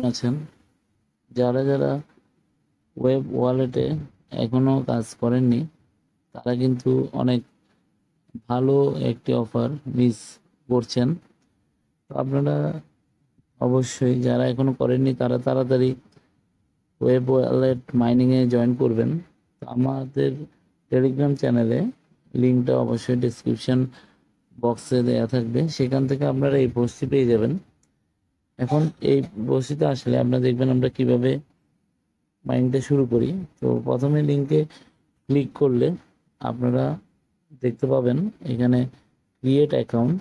আছেন, যারা যারা ওয়েব ওয়ালেটে এখনো কাজ করেননি তারা কিন্তু অনেক ভালো একটি অফার মিস করছেন। তো আপনারা অবশ্যই যারা এখনো করেননি তারা তাড়াতাড়ি ওয়েব ওয়ালেট মাইনিংয়ে জয়েন করবেন। তো আমাদের টেলিগ্রাম চ্যানেলে লিঙ্কটা অবশ্যই ডিসক্রিপশন বক্সে দেওয়া থাকবে, সেখান থেকে আপনারা এই পোস্টটি পেয়ে যাবেন। এখন এই পোস্টটিতে আসলে আপনারা দেখবেন আমরা কিভাবে মাইনিংটা শুরু করি। তো প্রথমে লিঙ্কে ক্লিক করলে আপনারা দেখতে পাবেন এখানে ক্রিয়েট অ্যাকাউন্ট।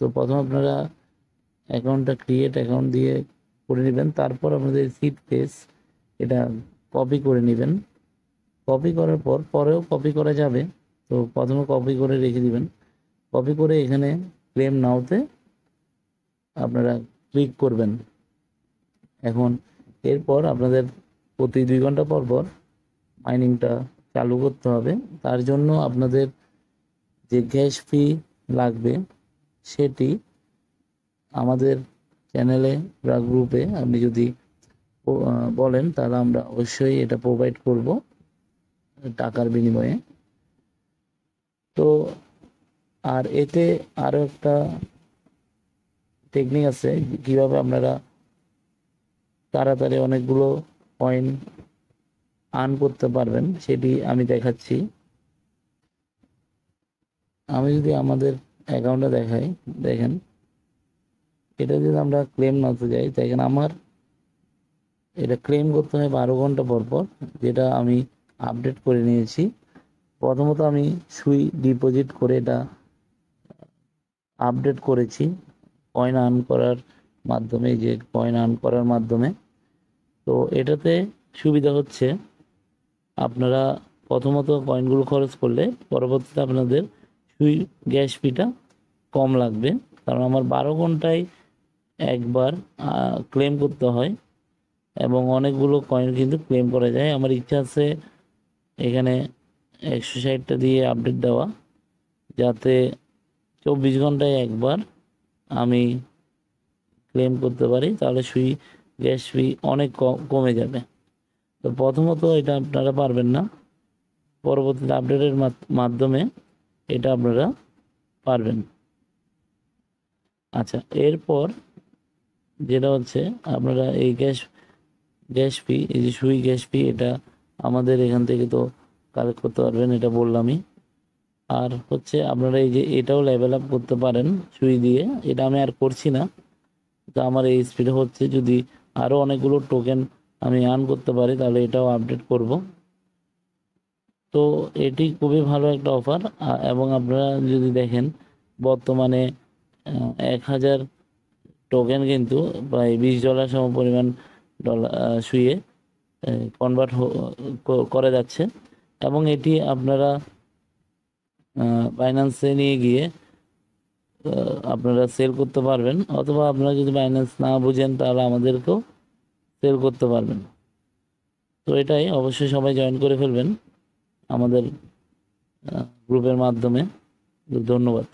তো প্রথম আপনারা ক্রিয়েট অ্যাকাউন্ট দিয়ে করে নেবেন, তারপর আপনাদের সিট পেজ এটা কপি করে নেবেন। কপি করার পর পরেও কপি করা যাবে, তো প্রথমে কপি করে রেখে দিবেন। কপি করে এখানে ক্লেম নাওতে আপনারা ক্লিক করবেন। এখন এরপর আপনাদের প্রতি 2 ঘন্টা পর পর মাইনিংটা চালু করতে হবে। তার জন্য আপনাদের যে গ্যাস ফি লাগবে সেটি আমাদের চ্যানেলে বা গ্রুপে আপনি যদি বলেন তাহলে আমরা অবশ্যই এটা প্রোভাইড করব টাকার বিনিময়ে। তো আর এতে আরও একটা টেকনিক আছে কিভাবে আপনারা তাড়াতাড়ি অনেকগুলো কয়েন আর্ন করতে পারবেন, সেটি আমি দেখাচ্ছি। আমি যদি আমাদের অ্যাকাউন্টে দেখাই, দেখেন এটা যদি আমরা ক্লেম নাতে যাই, দেখেন আমার এটা ক্লেম করতে হয় 12 ঘন্টা পর পর, যেটা আমি আপডেট করে নিয়েছি। প্রথমত আমি সুই ডিপোজিট করে এটা আপডেট করেছি কয়েন আর্ন করার মাধ্যমে, যে কয়েন আর্ন করার মাধ্যমে। তো এটাতে সুবিধা হচ্ছে আপনারা প্রথমত কয়েনগুলো খরচ করলে পরবর্তীতে আপনাদের সুই গ্যাস ফিটা কম লাগবে, কারণ আমার 12 ঘন্টায় একবার ক্লেম করতে হয় এবং অনেকগুলো কয়েন কিন্তু ক্লেম করা যায়। আমার ইচ্ছা আছে এখানে 160টা দিয়ে আপডেট দেওয়া, যাতে 24 ঘন্টায় একবার আমি ক্লেম করতে পারি, তাহলে সুই গ্যাস ফি অনেক কমে যাবে। তো প্রথমত এটা আপনারা পারবেন না, পরবর্তীতে আপডেটের মাধ্যমে এটা আপনারা পারবেন। আচ্ছা, এরপর যেটা হচ্ছে আপনারা এই গ্যাস ফি, এই যে সুই গ্যাস ফি, এটা আমাদের এখান থেকে তো কালেক্ট করতে পারবেন, এটা বললামই। আর হচ্ছে আপনারা এই যে এটাও লেভেল আপ করতে পারেন সুই দিয়ে, এটা আমি আর করছি না। তো আমার এই স্পিডে হচ্ছে, যদি আরও অনেকগুলো টোকেন আমি আর্ন করতে পারি তাহলে এটাও আপডেট করব। তো এটি খুবই ভালো একটা অফার। এবং আপনারা যদি দেখেন বর্তমানে 1000 টোকেন কিন্তু প্রায় $20 সম পরিমাণ ডলার শুয়ে কনভার্ট করে যাচ্ছে। এবং এটি আপনারা বাইন্যান্সে নিয়ে গিয়ে আপনারা সেল করতে পারবেন, অথবা আপনারা যদি বাইন্যান্স না বুঝেন তাহলে আমাদেরকেও সেল করতে পারবেন। তো এটাই অবশ্যই সবাই জয়েন করে ফেলবেন আমাদের গ্রুপের মাধ্যমে। ধন্যবাদ।